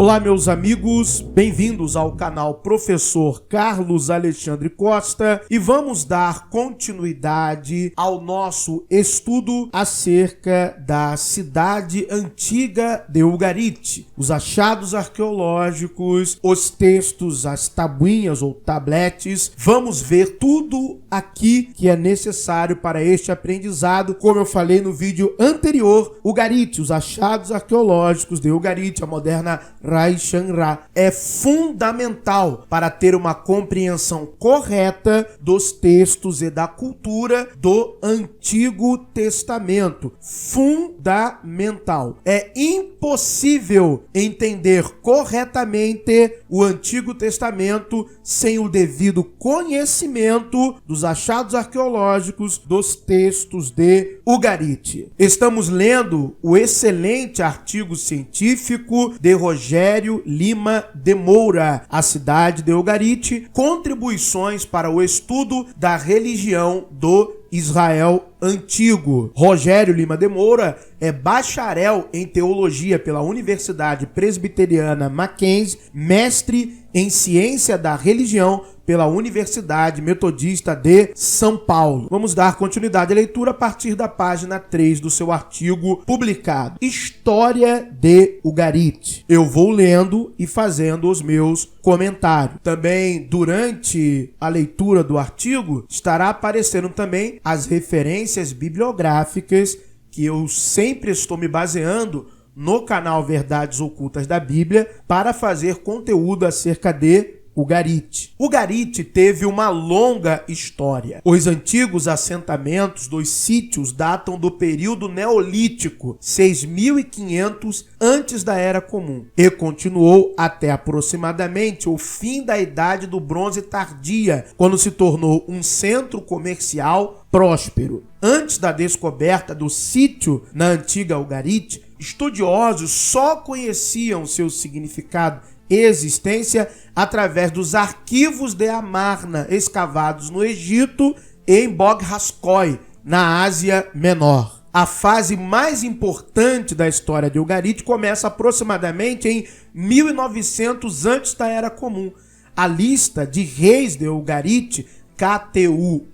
Olá, meus amigos, bem-vindos ao canal Professor Carlos Alexandre Costa e vamos dar continuidade ao nosso estudo acerca da cidade antiga de Ugarit, os achados arqueológicos, os textos, as tabuinhas ou tabletes. Vamos ver tudo aqui que é necessário para este aprendizado. Como eu falei no vídeo anterior, Ugarit, os achados arqueológicos de Ugarit, a moderna Raishanra, é fundamental para ter uma compreensão correta dos textos e da cultura do Antigo Testamento. Fundamental. É impossível entender corretamente o Antigo Testamento sem o devido conhecimento dos achados arqueológicos dos textos de Ugarit. Estamos lendo o excelente artigo científico de Rogério Lima de Moura, A Cidade de Ugarit, Contribuições para o Estudo da Religião do Israel Antigo. Rogério Lima de Moura é bacharel em teologia pela Universidade Presbiteriana Mackenzie, mestre em ciência da religião pela Universidade Metodista de São Paulo. Vamos dar continuidade à leitura a partir da página 3 do seu artigo publicado. História de Ugarit. Eu vou lendo e fazendo os meus comentários. Também, durante a leitura do artigo, estará aparecendo também as referências bibliográficas que eu sempre estou me baseando no canal Verdades Ocultas da Bíblia para fazer conteúdo acerca de Ugarit. Ugarit teve uma longa história. Os antigos assentamentos dos sítios datam do período neolítico, 6.500 antes da Era Comum, e continuou até aproximadamente o fim da Idade do Bronze Tardia, quando se tornou um centro comercial próspero. Antes da descoberta do sítio na antiga Ugarit, estudiosos só conheciam seu significado e existência através dos arquivos de Amarna escavados no Egito e em Bog Haskoi, na Ásia Menor. A fase mais importante da história de Ugarit começa aproximadamente em 1900 antes da Era Comum. A lista de reis de Ugarit, KTU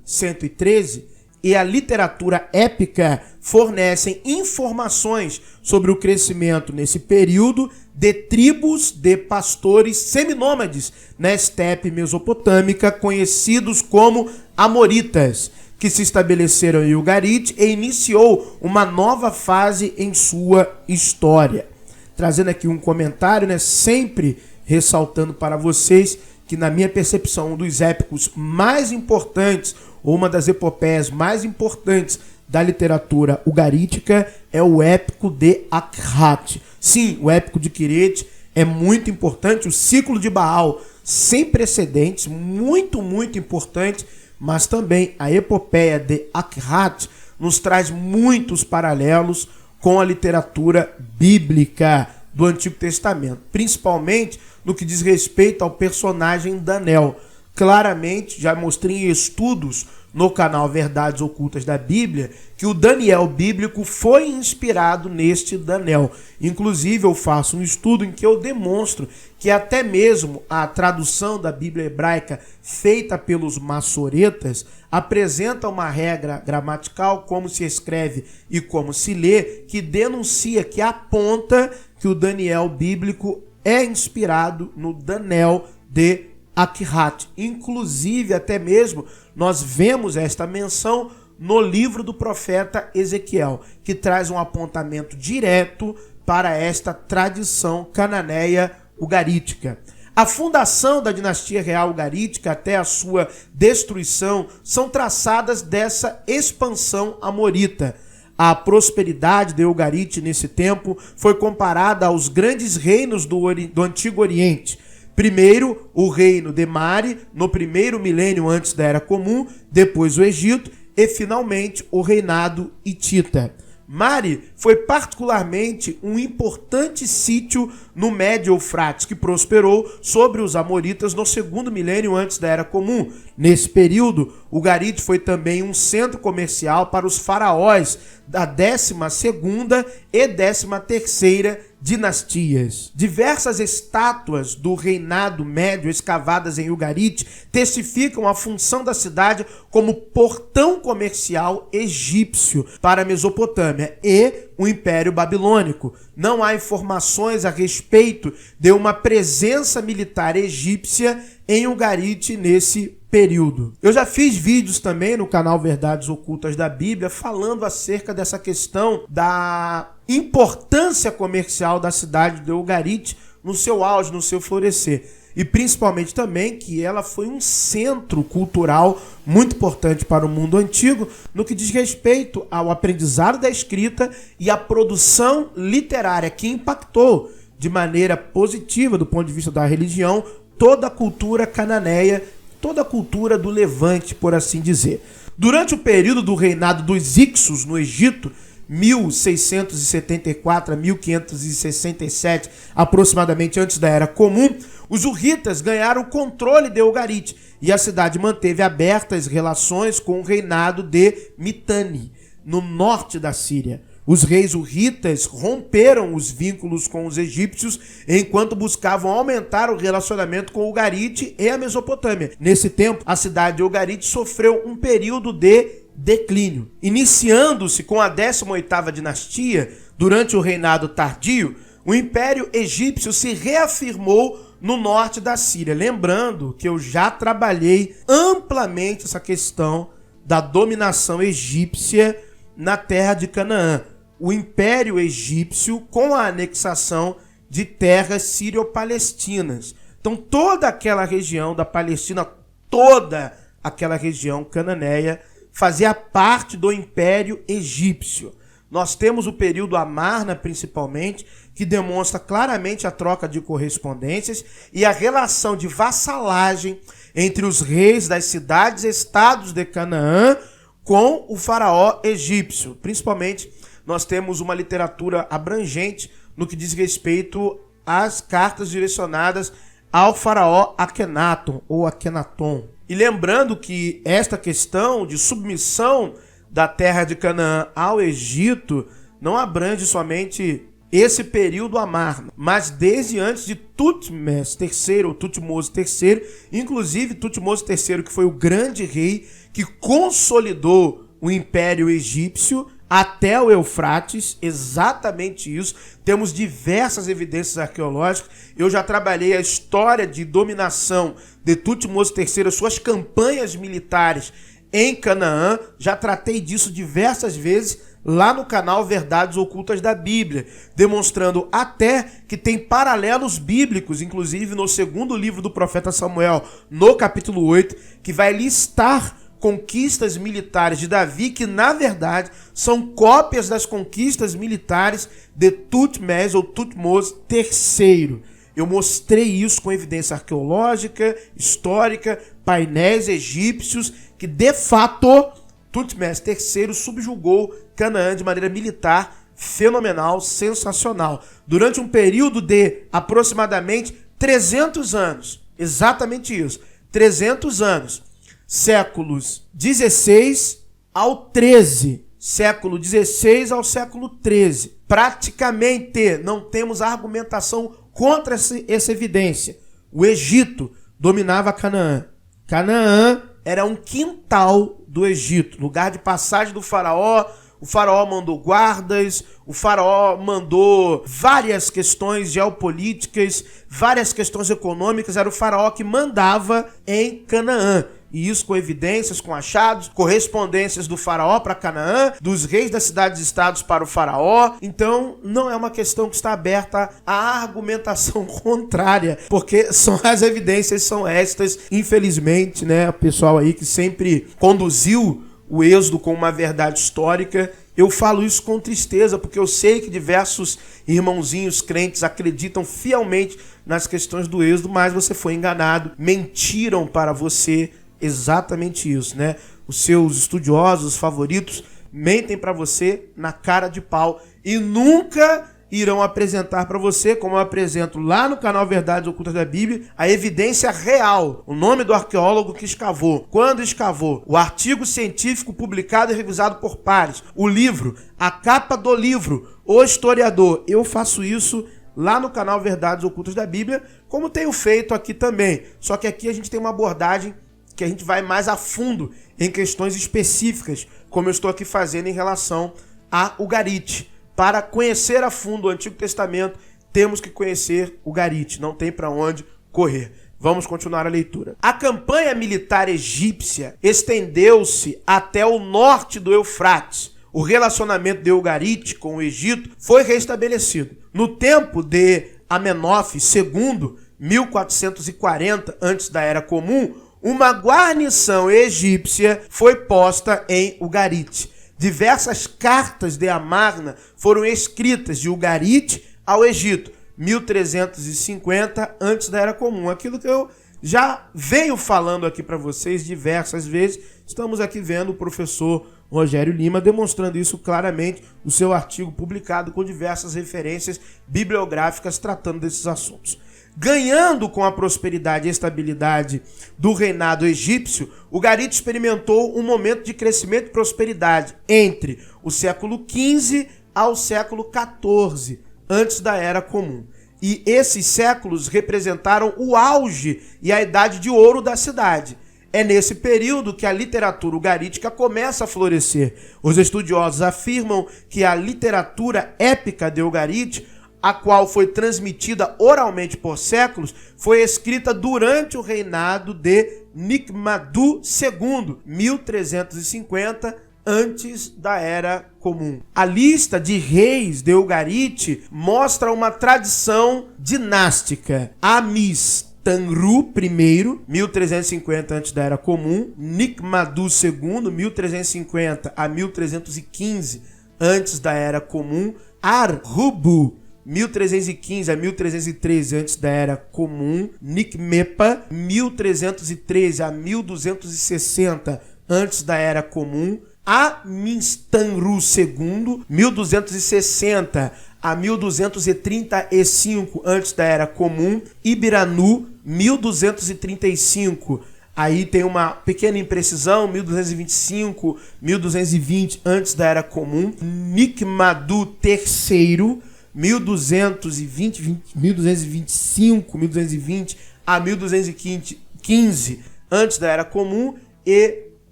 113, e a literatura épica fornecem informações sobre o crescimento nesse período de tribos de pastores seminômades na estepe mesopotâmica, conhecidos como Amoritas, que se estabeleceram em Ugarit e iniciou uma nova fase em sua história. Trazendo aqui um comentário, sempre ressaltando para vocês que, na minha percepção, um dos épicos mais importantes, ou uma das epopeias mais importantes da literatura ugarítica, é o épico de Akhat. Sim, o épico de Quiret é muito importante, o ciclo de Baal sem precedentes, muito importante, mas também a epopeia de Akhat nos traz muitos paralelos com a literatura bíblica do Antigo Testamento, principalmente no que diz respeito ao personagem Daniel. Claramente, já mostrei em estudos no canal Verdades Ocultas da Bíblia que o Daniel bíblico foi inspirado neste Daniel. Inclusive, eu faço um estudo em que eu demonstro que até mesmo a tradução da Bíblia hebraica feita pelos maçoretas apresenta uma regra gramatical, como se escreve e como se lê, que denuncia, que aponta que o Daniel bíblico é inspirado no Daniel de Akhat. Inclusive, até mesmo, nós vemos esta menção no livro do profeta Ezequiel, que traz um apontamento direto para esta tradição cananeia ugarítica. A fundação da dinastia real ugarítica até a sua destruição são traçadas dessa expansão amorita. A prosperidade de Ugarit nesse tempo foi comparada aos grandes reinos do Antigo Oriente. Primeiro, o reino de Mari, no primeiro milênio antes da Era Comum, depois o Egito e, finalmente, o reinado hitita. Mari foi particularmente um importante sítio no Médio Eufrates, que prosperou sobre os amoritas no segundo milênio antes da Era Comum. Nesse período, Ugarit foi também um centro comercial para os faraós da 12ª e 13ª dinastias. Diversas estátuas do reinado médio escavadas em Ugarit testificam a função da cidade como portão comercial egípcio para a Mesopotâmia e o Império Babilônico. Não há informações a respeito de uma presença militar egípcia em Ugarit nesse período. Eu já fiz vídeos também no canal Verdades Ocultas da Bíblia falando acerca dessa questão da importância comercial da cidade de Ugarit no seu auge, no seu florescer. E principalmente também que ela foi um centro cultural muito importante para o mundo antigo no que diz respeito ao aprendizado da escrita e à produção literária, que impactou de maneira positiva do ponto de vista da religião toda a cultura cananeia, toda a cultura do Levante, por assim dizer. Durante o período do reinado dos Ixos no Egito, 1674 a 1567, aproximadamente antes da Era Comum, os hurritas ganharam o controle de Ugarit e a cidade manteve abertas relações com o reinado de Mitanni, no norte da Síria. Os reis hurritas romperam os vínculos com os egípcios enquanto buscavam aumentar o relacionamento com Ugarit e a Mesopotâmia. Nesse tempo, a cidade de Ugarit sofreu um período de declínio. Iniciando-se com a 18ª dinastia, durante o reinado tardio, o Império Egípcio se reafirmou no norte da Síria. Lembrando que eu já trabalhei amplamente essa questão da dominação egípcia na terra de Canaã. O Império Egípcio com a anexação de terras sírio-palestinas. Então toda aquela região da Palestina, toda aquela região cananeia fazia parte do Império Egípcio. Nós temos o período Amarna, principalmente, que demonstra claramente a troca de correspondências e a relação de vassalagem entre os reis das cidades-estados de Canaã com o faraó egípcio. Principalmente, nós temos uma literatura abrangente no que diz respeito às cartas direcionadas ao faraó Akenaton ou Akenaton. E lembrando que esta questão de submissão da terra de Canaã ao Egito não abrange somente esse período Amarna, mas desde antes de Tutmés III, ou Tutmose III, inclusive Tutmose III, que foi o grande rei que consolidou o Império Egípcio até o Eufrates, exatamente isso. Temos diversas evidências arqueológicas. Eu já trabalhei a história de dominação de Tutmose III, suas campanhas militares em Canaã. Já tratei disso diversas vezes lá no canal Verdades Ocultas da Bíblia, demonstrando até que tem paralelos bíblicos, inclusive no segundo livro do profeta Samuel, no capítulo 8, que vai listar conquistas militares de Davi, que na verdade são cópias das conquistas militares de Tutmés ou Tutmose III. Eu mostrei isso com evidência arqueológica, histórica, painéis egípcios, que de fato Tutmés III subjugou Canaã de maneira militar fenomenal, sensacional. Durante um período de aproximadamente 300 anos, exatamente isso, 300 anos, séculos 16 ao 13, século 16 ao século 13. Praticamente não temos argumentação contra essa evidência. O Egito dominava Canaã. Canaã era um quintal do Egito, lugar de passagem do faraó. O faraó mandou guardas, o faraó mandou várias questões geopolíticas, várias questões econômicas. Era o faraó que mandava em Canaã. E isso com evidências, com achados, correspondências do faraó para Canaã, dos reis das cidades-estados para o faraó. Então, não é uma questão que está aberta à argumentação contrária, porque as evidências são estas, infelizmente, né? O pessoal aí que sempre conduziu o êxodo com uma verdade histórica. Eu falo isso com tristeza, porque eu sei que diversos irmãozinhos crentes acreditam fielmente nas questões do êxodo, mas você foi enganado, mentiram para você. Exatamente isso, né? Os seus estudiosos favoritos mentem para você na cara de pau e nunca irão apresentar para você, como eu apresento lá no canal Verdades Ocultas da Bíblia, a evidência real, o nome do arqueólogo que escavou, quando escavou, o artigo científico publicado e revisado por pares, o livro, a capa do livro, o historiador. Eu faço isso lá no canal Verdades Ocultas da Bíblia, como tenho feito aqui também. Só que aqui a gente tem uma abordagem que a gente vai mais a fundo em questões específicas, como eu estou aqui fazendo em relação a Ugarit. Para conhecer a fundo o Antigo Testamento, temos que conhecer Ugarit, não tem para onde correr. Vamos continuar a leitura. A campanha militar egípcia estendeu-se até o norte do Eufrates. O relacionamento de Ugarit com o Egito foi restabelecido. No tempo de Amenófis II, 1440 antes da Era Comum, uma guarnição egípcia foi posta em Ugarit. Diversas cartas de Amarna foram escritas de Ugarit ao Egito, 1350 antes da Era Comum. Aquilo que eu já venho falando aqui para vocês diversas vezes, estamos aqui vendo o professor Rogério Lima demonstrando isso claramente no seu artigo publicado com diversas referências bibliográficas tratando desses assuntos. Ganhando com a prosperidade e estabilidade do reinado egípcio, Ugarit experimentou um momento de crescimento e prosperidade entre o século XV ao século XIV, antes da Era Comum. E esses séculos representaram o auge e a idade de ouro da cidade. É nesse período que a literatura ugarítica começa a florescer. Os estudiosos afirmam que a literatura épica de Ugarit, a qual foi transmitida oralmente por séculos, foi escrita durante o reinado de Nikmadu II, 1350, antes da Era Comum. A lista de reis de Ugarit mostra uma tradição dinástica. Amistanru I, 1350 antes da Era Comum, Nikmadu II, 1350 a 1315 antes da Era Comum, Arrubu, 1315 a 1313 antes da Era Comum, Nikmepa, 1313 a 1260 antes da Era Comum, Aminstanru II, 1260 a 1235 antes da Era Comum, Ibiranu, 1235. Aí tem uma pequena imprecisão, 1225, 1220 antes da Era Comum, Nikmadu III, 1225, 1220 a 1215 antes da Era Comum, e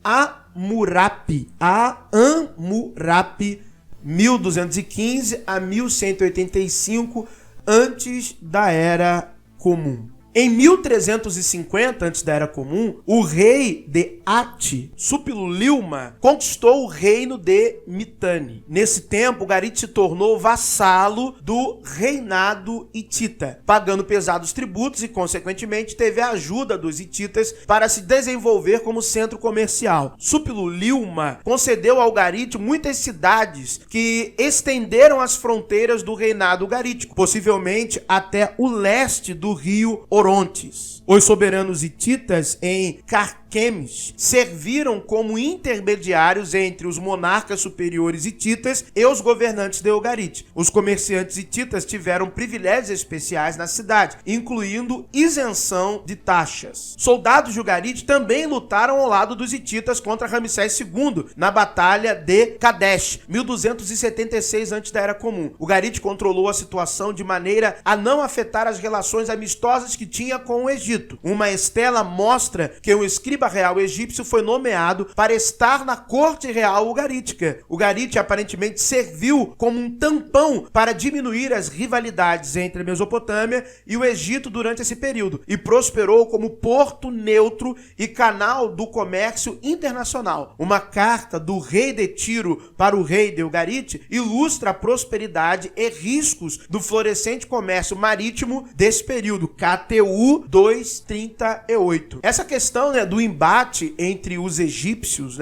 Amurapi, 1215 a 1185 antes da Era Comum. Em 1350, antes da Era Comum, o rei de Ati, Supilulilma, conquistou o reino de Mitanni. Nesse tempo, Ugarit se tornou vassalo do reinado hitita, pagando pesados tributos e, consequentemente, teve a ajuda dos hititas para se desenvolver como centro comercial. Supilulilma concedeu ao Ugarit muitas cidades que estenderam as fronteiras do reinado ugarítico, possivelmente até o leste do rio Orontes. Os soberanos hititas em Carquemes serviram como intermediários entre os monarcas superiores hititas e os governantes de Ugarit. Os comerciantes hititas tiveram privilégios especiais na cidade, incluindo isenção de taxas. Soldados de Ugarit também lutaram ao lado dos hititas contra Ramsés II na Batalha de Kadesh, 1276 antes da Era Comum. Ugarit controlou a situação de maneira a não afetar as relações amistosas que tinha com o Egito. Uma estela mostra que um escriba real egípcio foi nomeado para estar na corte real ugarítica. Ugarit aparentemente serviu como um tampão para diminuir as rivalidades entre a Mesopotâmia e o Egito durante esse período e prosperou como porto neutro e canal do comércio internacional. Uma carta do rei de Tiro para o rei de Ugarit ilustra a prosperidade e riscos do florescente comércio marítimo desse período, KTU 238. Essa questão, do embate entre os egípcios,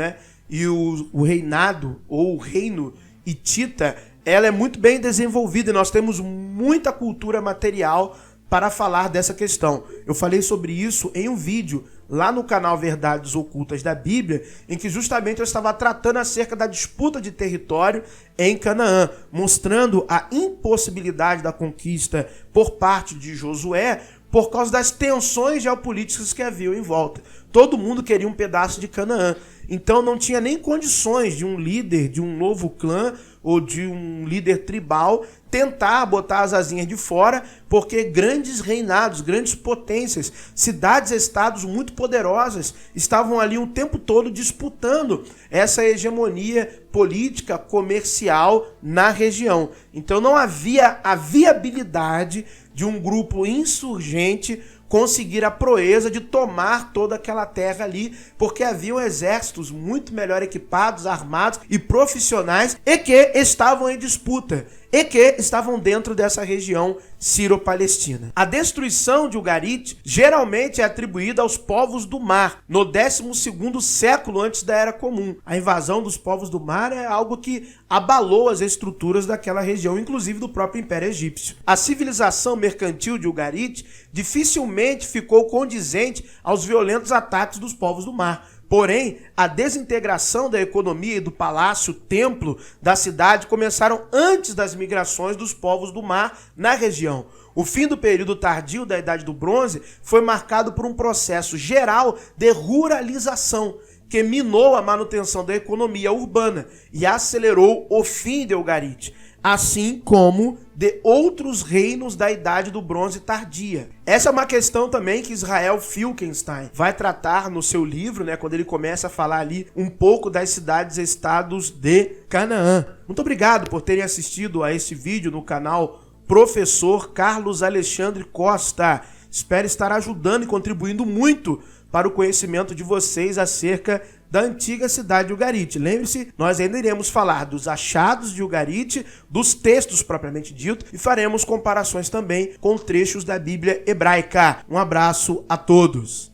e o reinado ou o reino hitita, ela é muito bem desenvolvida e nós temos muita cultura material para falar dessa questão. Eu falei sobre isso em um vídeo lá no canal Verdades Ocultas da Bíblia, em que justamente eu estava tratando acerca da disputa de território em Canaã, mostrando a impossibilidade da conquista por parte de Josué por causa das tensões geopolíticas que haviam em volta. todo mundo queria um pedaço de Canaã. Então não tinha nem condições de um líder de um novo clã ou de um líder tribal tentar botar as asinhas de fora, porque grandes reinados, grandes potências, cidades-estados muito poderosas estavam ali o tempo todo disputando essa hegemonia política, comercial na região. Então não havia a viabilidade de um grupo insurgente conseguir a proeza de tomar toda aquela terra ali, porque haviam exércitos muito melhor equipados, armados e profissionais e que estavam em disputa e que estavam dentro dessa região sírio-palestina. A destruição de Ugarit geralmente é atribuída aos povos do mar, no 12º século antes da Era Comum. A invasão dos povos do mar é algo que abalou as estruturas daquela região, inclusive do próprio Império Egípcio. A civilização mercantil de Ugarit dificilmente ficou condizente aos violentos ataques dos povos do mar. Porém, a desintegração da economia e do palácio-templo da cidade começaram antes das migrações dos povos do mar na região. O fim do período tardio da Idade do Bronze foi marcado por um processo geral de ruralização, que minou a manutenção da economia urbana e acelerou o fim de Ugarit, assim como de outros reinos da Idade do Bronze tardia. Essa é uma questão também que Israel Filkenstein vai tratar no seu livro, quando ele começa a falar ali um pouco das cidades-estados de Canaã. Muito obrigado por terem assistido a este vídeo no canal Professor Carlos Alexandre Costa. Espero estar ajudando e contribuindo muito para o conhecimento de vocês acerca da antiga cidade de Ugarit. Lembre-se, nós ainda iremos falar dos achados de Ugarit, dos textos propriamente dito, e faremos comparações também com trechos da Bíblia hebraica. Um abraço a todos.